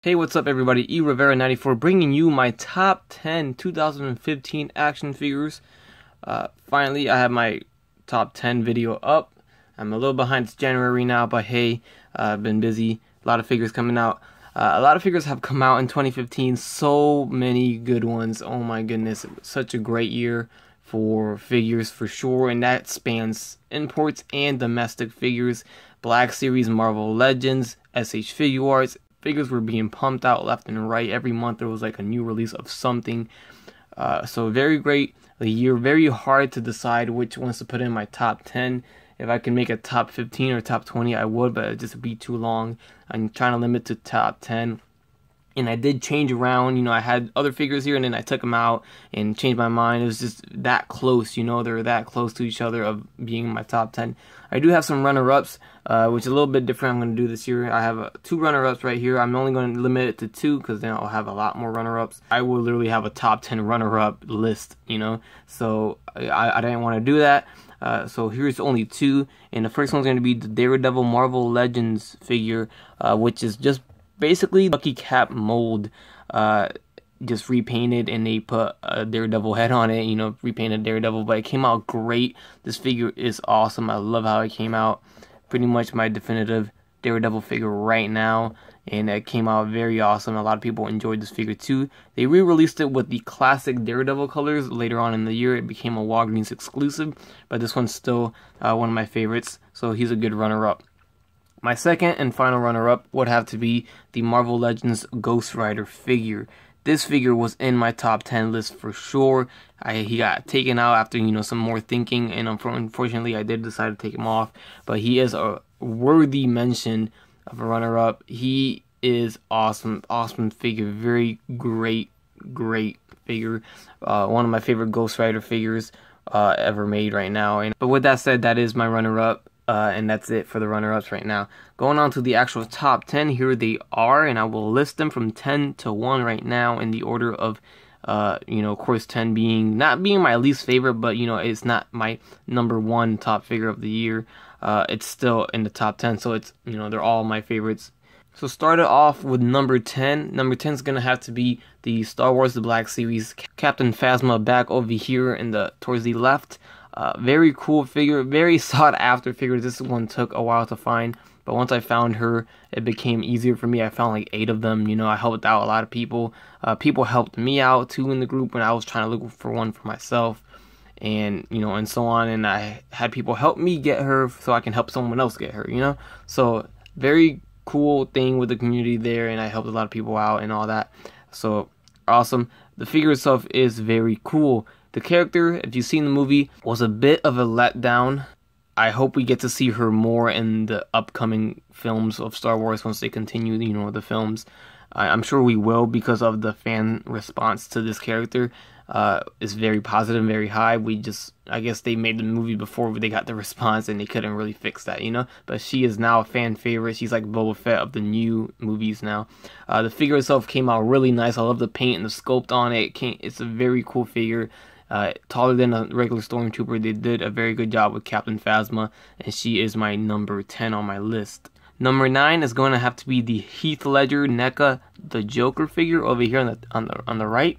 Hey, what's up everybody? Rivera94 bringing you my top 10 2015 action figures. Finally, I have my top 10 video up. I'm a little behind, it's January now, but hey, I've been busy. A lot of figures coming out. A lot of figures have come out in 2015. So many good ones. Oh my goodness, it was such a great year for figures for sure, and that spans imports and domestic figures. Black Series, Marvel Legends, SH Figuarts. Figures were being pumped out left and right. Every month there was like a new release of something. So very great a year. Very hard to decide which ones to put in my top 10. If I can make a top 15 or top 20, I would, but it'd just be too long. I'm trying to limit to top 10. And I did change around, you know, I had other figures here and then I took them out and changed my mind. It was just that close, you know, they're that close to each other of being in my top 10. I do have some runner-ups, which is a little bit different I'm going to do this year. I have two runner-ups right here. I'm only going to limit it to two because then I'll have a lot more runner-ups. I will literally have a top 10 runner-up list, you know, so I didn't want to do that. So here's only two, and the first one's going to be the Daredevil Marvel Legends figure, which is just basically Lucky Cap mold, just repainted, and they put a Daredevil head on it, you know, repainted Daredevil, but it came out great. This figure is awesome. I love how it came out. Pretty much my definitive Daredevil figure right now, and it came out very awesome. A lot of people enjoyed this figure too. They re-released it with the classic Daredevil colors later on in the year. It became a Walgreens exclusive, but this one's still one of my favorites, so he's a good runner-up. My second and final runner-up would have to be the Marvel Legends Ghost Rider figure. This figure was in my top 10 list for sure. He got taken out after, you know, some more thinking, and unfortunately I did decide to take him off. But he is a worthy mention of a runner-up. He is awesome, awesome figure. Very great figure. One of my favorite Ghost Rider figures ever made right now. But with that said, that is my runner-up. And that's it for the runner-ups right now. Going on to the actual top 10, here they are, and I will list them from 10 to 1 right now in the order of, you know, of course 10 being, not being my least favorite, but, you know, it's not my number one top figure of the year. It's still in the top 10, so it's, you know, they're all my favorites. So started off with number 10. Number 10 is going to have to be the Star Wars The Black Series Captain Phasma back over here in the towards the left. Very cool figure, very sought after figure. This one took a while to find, but once I found her, it became easier for me. I found like 8 of them. You know, I helped out a lot of people. People helped me out too in the group when I was trying to look for one for myself, and you know, and so on. And I had people help me get her so I can help someone else get her. You know, so very cool thing with the community there, and I helped a lot of people out and all that. So awesome. The figure itself is very cool. The character, if you've seen the movie, was a bit of a letdown. I hope we get to see her more in the upcoming films of Star Wars once they continue, you know, the films. I'm sure we will, because of the fan response to this character. Is very positive, very high. I guess they made the movie before they got the response and they couldn't really fix that, you know. But she is now a fan favorite. She's like Boba Fett of the new movies now. The figure itself came out really nice. I love the paint and the sculpt on it. It's a very cool figure. Taller than a regular stormtrooper. They did a very good job with Captain Phasma, and she is my number 10 on my list. Number 9 is going to have to be the Heath Ledger NECA the Joker figure over here on the right.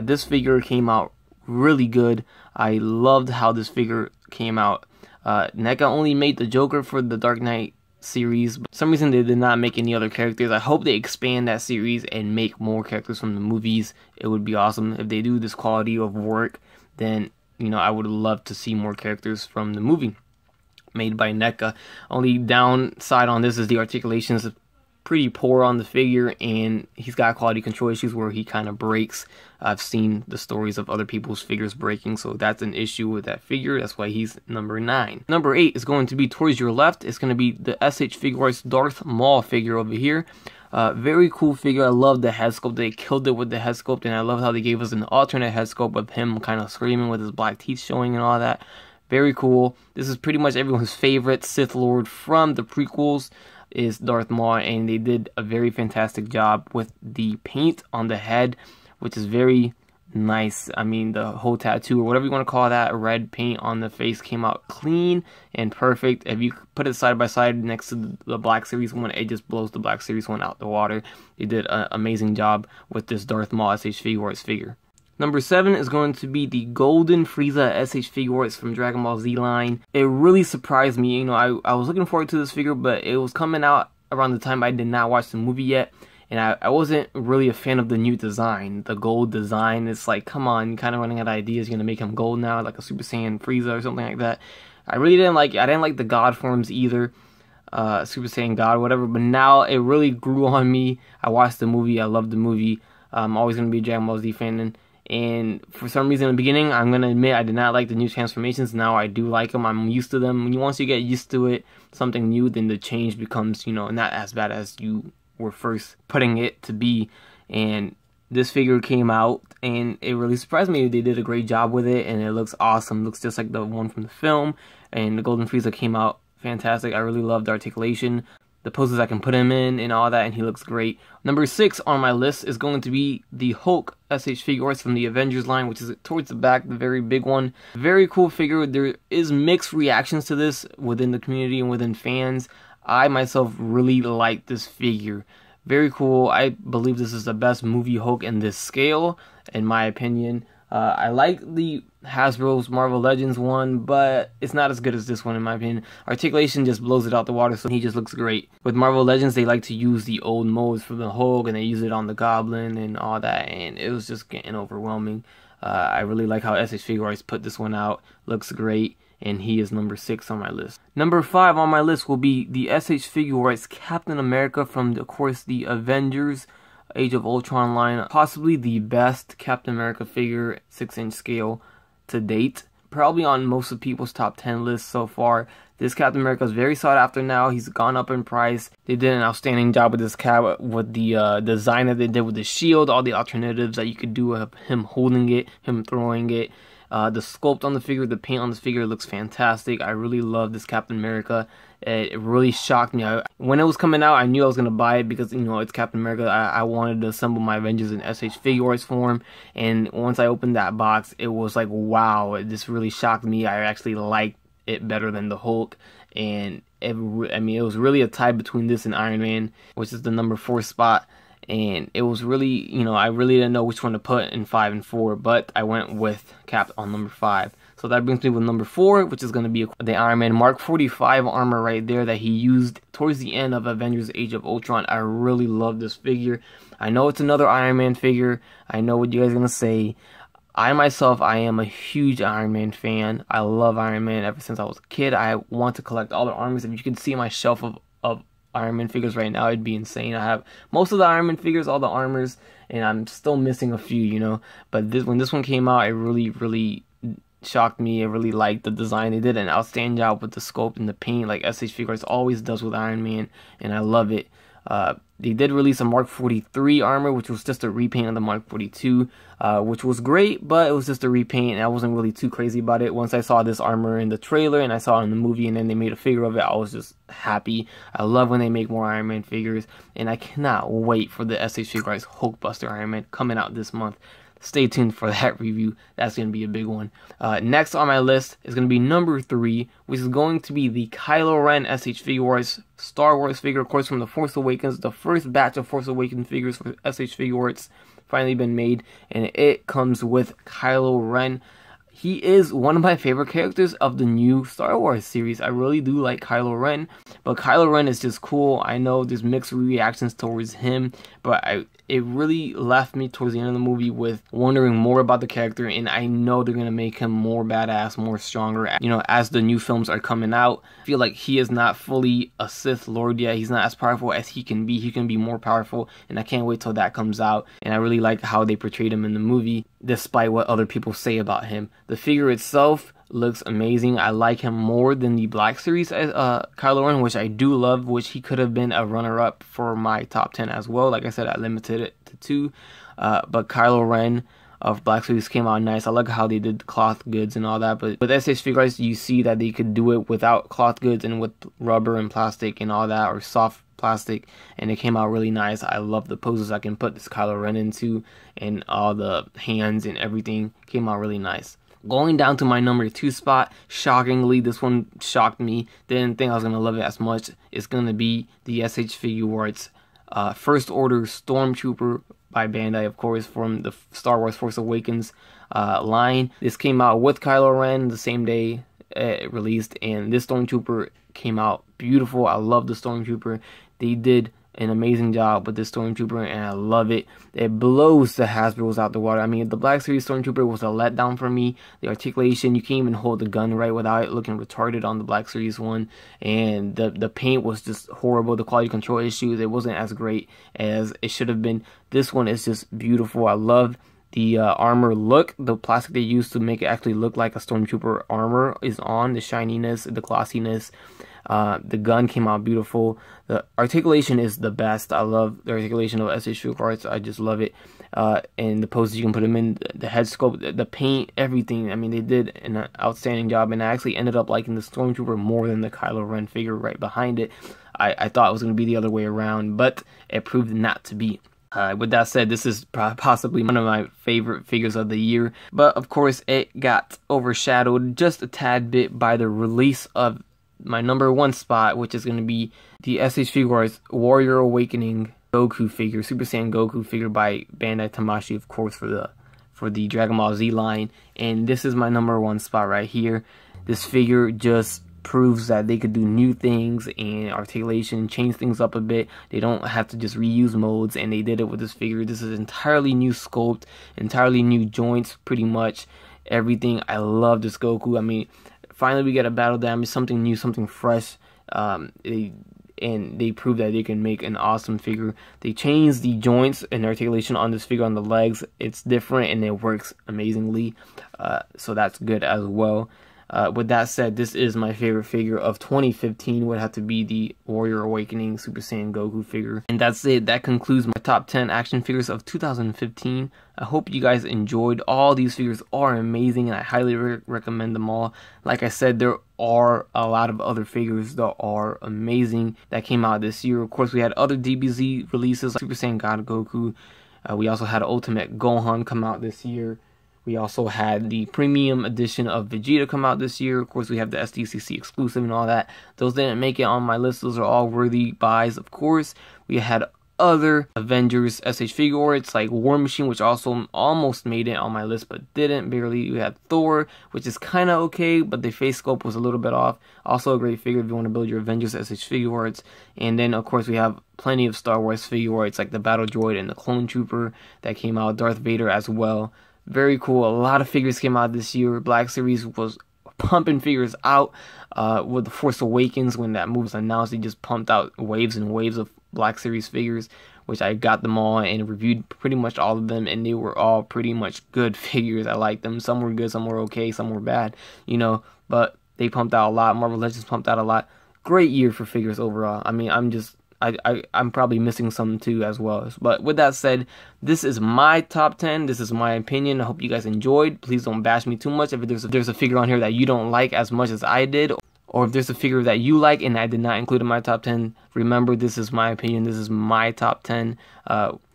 This figure came out really good. I loved how this figure came out. NECA only made the Joker for the Dark Knight series, but for some reason they did not make any other characters. I hope they expand that series and make more characters from the movies. It would be awesome if they do this quality of work. Then, you know, I would love to see more characters from the movie made by NECA. Only downside on this is the articulation is pretty poor on the figure, and he's got quality control issues where he kind of breaks. I've seen the stories of other people's figures breaking, so that's an issue with that figure. That's why he's number 9. Number 8 is going to be towards your left. It's going to be the SH Figuarts Darth Maul figure over here. Very cool figure. I love the head sculpt. They killed it with the head sculpt, and I love how they gave us an alternate head sculpt of him kind of screaming with his black teeth showing and all that. Very cool. This is pretty much everyone's favorite Sith Lord from the prequels, is Darth Maul, and they did a very fantastic job with the paint on the head, which is very nice. I mean, the whole tattoo, or whatever you want to call that, red paint on the face came out clean and perfect. If you put it side by side next to the Black Series one, it just blows the Black Series one out the water. They did an amazing job with this Darth Maul SH Figuarts figure. Number 7 is going to be the Golden Frieza SH Figuarts from Dragon Ball Z line. It really surprised me. You know, I was looking forward to this figure, but it was coming out around the time I did not watch the movie yet. And I wasn't really a fan of the new design, the gold design. It's like, come on, you're kind of running out of ideas. You're going to make him gold now, like a Super Saiyan Frieza or something like that. I really didn't like it. I didn't like the God forms either. Super Saiyan God, whatever. But now it really grew on me. I watched the movie. I loved the movie. I'm always going to be a Dragon Ball Z fan. And for some reason in the beginning, I'm going to admit I did not like the new transformations. Now I do like them. I'm used to them. Once you get used to it, something new, then the change becomes, you know, not as bad as you were first putting it to be. And this figure came out and it really surprised me. They did a great job with it and it looks awesome. It looks just like the one from the film. And the Golden Frieza came out fantastic. I really loved the articulation, the poses I can put him in and all that, and he looks great. Number 6 on my list is going to be the Hulk SH Figuarts from the Avengers line, which is towards the back, the very big one. Very cool figure. There is mixed reactions to this within the community and within fans. I myself really like this figure. Very cool. I believe this is the best movie Hulk in this scale, in my opinion. I like the Hasbro's Marvel Legends one, but it's not as good as this one in my opinion. Articulation just blows it out the water, so he just looks great. With Marvel Legends, they like to use the old molds for the Hulk, and they use it on the Goblin and all that, and it was just getting overwhelming. I really like how SH Figuarts put this one out. Looks great, and he is number 6 on my list. Number 5 on my list will be the SH Figuarts Captain America from, of course, the Avengers Age of Ultron line. Possibly the best Captain America figure 6-inch scale to date. Probably on most of people's top 10 lists so far. This Captain America is very sought after now. He's gone up in price. They did an outstanding job with this cap, with the design that they did with the shield, all the alternatives that you could do of him holding it, him throwing it. The sculpt on the figure, the paint on this figure looks fantastic. I really love this Captain America. It really shocked me. When it was coming out, I knew I was going to buy it because, you know, it's Captain America. I wanted to assemble my Avengers in SH Figuarts form. And once I opened that box, it was like, wow, this really shocked me. I actually liked it better than the Hulk. And it was really a tie between this and Iron Man, which is the number 4 spot. And it was really, you know, I really didn't know which one to put in 5 and 4, but I went with Cap on number 5. So that brings me with number 4, which is going to be the Iron Man Mark 45 armor right there that he used towards the end of Avengers Age of Ultron. I really love this figure. I know it's another Iron Man figure. I know what you guys are going to say. I myself, I am a huge Iron Man fan. I love Iron Man ever since I was a kid. I want to collect all the armors. If you can see my shelf of Iron Man figures right now, it'd be insane. I have most of the Iron Man figures, all the armors, and I'm still missing a few, you know. But when this one came out, it really shocked me. I really liked the design. They did an outstanding job with the sculpt and the paint, like SH Figuarts always does with Iron Man, and I love it. They did release a Mark 43 armor, which was just a repaint of the Mark 42, which was great, but it was just a repaint, and I wasn't really too crazy about it. Once I saw this armor in the trailer, and I saw it in the movie, and then they made a figure of it, I was just happy. I love when they make more Iron Man figures, and I cannot wait for the SH Figuarts Hulkbuster Iron Man coming out this month. Stay tuned for that review. That's going to be a big one. Next on my list is going to be number 3, which is going to be the Kylo Ren SH Figuarts Star Wars figure, of course, from the Force Awakens. The first batch of Force Awakens figures for SH Figuarts finally been made, and it comes with Kylo Ren. He is one of my favorite characters of the new Star Wars series. I really do like Kylo Ren, but Kylo Ren is just cool. I know there's mixed reactions towards him, but it really left me towards the end of the movie with wondering more about the character, and I know they're going to make him more badass, more stronger, you know, as the new films are coming out. I feel like he is not fully a Sith Lord yet. He's not as powerful as he can be. He can be more powerful, and I can't wait till that comes out, and I really like how they portrayed him in the movie, despite what other people say about him. The figure itself looks amazing. I like him more than the Black Series Kylo Ren, which I do love, which he could have been a runner-up for my top 10 as well. Like I said, I limited it to 2. But Kylo Ren, of Black Series came out nice. I like how they did cloth goods and all that, but with SH Figuarts you see that they could do it without cloth goods and with rubber and plastic and all that, or soft plastic, and it came out really nice. I love the poses I can put this Kylo Ren into, and all the hands and everything came out really nice. Going down to my number 2 spot, shockingly, this one shocked me. Didn't think I was going to love it as much. It's going to be the SH Figuarts First Order Stormtrooper by Bandai, of course, from the Star Wars Force Awakens line. This came out with Kylo Ren the same day it released, and this Stormtrooper came out beautiful. I love the Stormtrooper. They did an amazing job with this Stormtrooper, and I love it. It blows the Hasbros out the water. I mean, the Black Series Stormtrooper was a letdown for me. The articulation, you can't even hold the gun right without it looking retarded on the Black Series one, and the paint was just horrible. The quality control issues, it wasn't as great as it should have been. This one is just beautiful. I love the armor look. The plastic they used to make it actually look like a Stormtrooper armor is on. The shininess, the glossiness. The gun came out beautiful. The articulation is the best. I love the articulation of SH Figuarts. I just love it. And the poses you can put them in, the head sculpt, the paint, everything. I mean, they did an outstanding job, and I actually ended up liking the Stormtrooper more than the Kylo Ren figure right behind it. I thought it was going to be the other way around, but it proved not to be. With that said, this is possibly one of my favorite figures of the year, but of course it got overshadowed just a tad bit by the release of my number 1 spot, which is going to be the SH Figuarts Warrior Awakening Goku figure, Super Saiyan Goku figure by Bandai Tamashii, of course, for the DragonBallz line. And this is my number 1 spot right here. This figure just proves that they could do new things and articulation, change things up a bit. They don't have to just reuse modes, and they did it with this figure. This is entirely new sculpt, entirely new joints, pretty much everything. I love this Goku. I mean, finally we get a battle damage, something new, something fresh. And they prove that they can make an awesome figure. They changed the joints and articulation on this figure on the legs. It's different and it works amazingly. So that's good as well. With that said, this is my favorite figure of 2015. Would have to be the Warrior Awakening Super Saiyan Goku figure. And that's it. That concludes my top 10 action figures of 2015. I hope you guys enjoyed. All these figures are amazing, and I highly recommend them all. Like I said, there are a lot of other figures that are amazing that came out this year. Of course, we had other DBZ releases like Super Saiyan God Goku. We also had Ultimate Gohan come out this year. We also had the premium edition of Vegeta come out this year. Of course, we have the SDCC exclusive and all that. Those didn't make it on my list. Those are all worthy buys, of course. We had other Avengers SH Figuarts like War Machine, which also almost made it on my list but didn't, barely. We had Thor, which is kind of okay, but the face sculpt was a little bit off. Also a great figure if you want to build your Avengers SH Figuarts. And then, of course, we have plenty of Star Wars Figuarts like the Battle Droid and the Clone Trooper that came out. Darth Vader as well. Very cool. A lot of figures came out this year. Black Series was pumping figures out with the Force Awakens. When that movie was announced, they just pumped out waves and waves of Black Series figures, which I got them all and reviewed pretty much all of them, and they were all pretty much good figures. I liked them. Some were good, some were okay, some were bad, you know, but they pumped out a lot. Marvel Legends pumped out a lot. Great year for figures overall. I mean, I'm probably missing some too as well. But with that said, this is my top 10. This is my opinion. I hope you guys enjoyed. Please don't bash me too much. If there's a figure on here that you don't like as much as I did, or if there's a figure that you like and I did not include in my top 10, remember, this is my opinion. This is my top 10.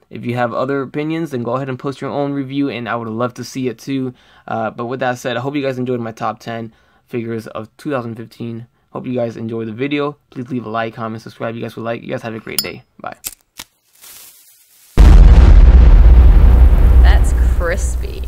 If you have other opinions, then go ahead and post your own review, and I would love to see it too. But with that said, I hope you guys enjoyed my top 10 figures of 2015. Hope you guys enjoyed the video. Please leave a like, comment, subscribe. You guys would like. You guys have a great day. Bye. That's crispy.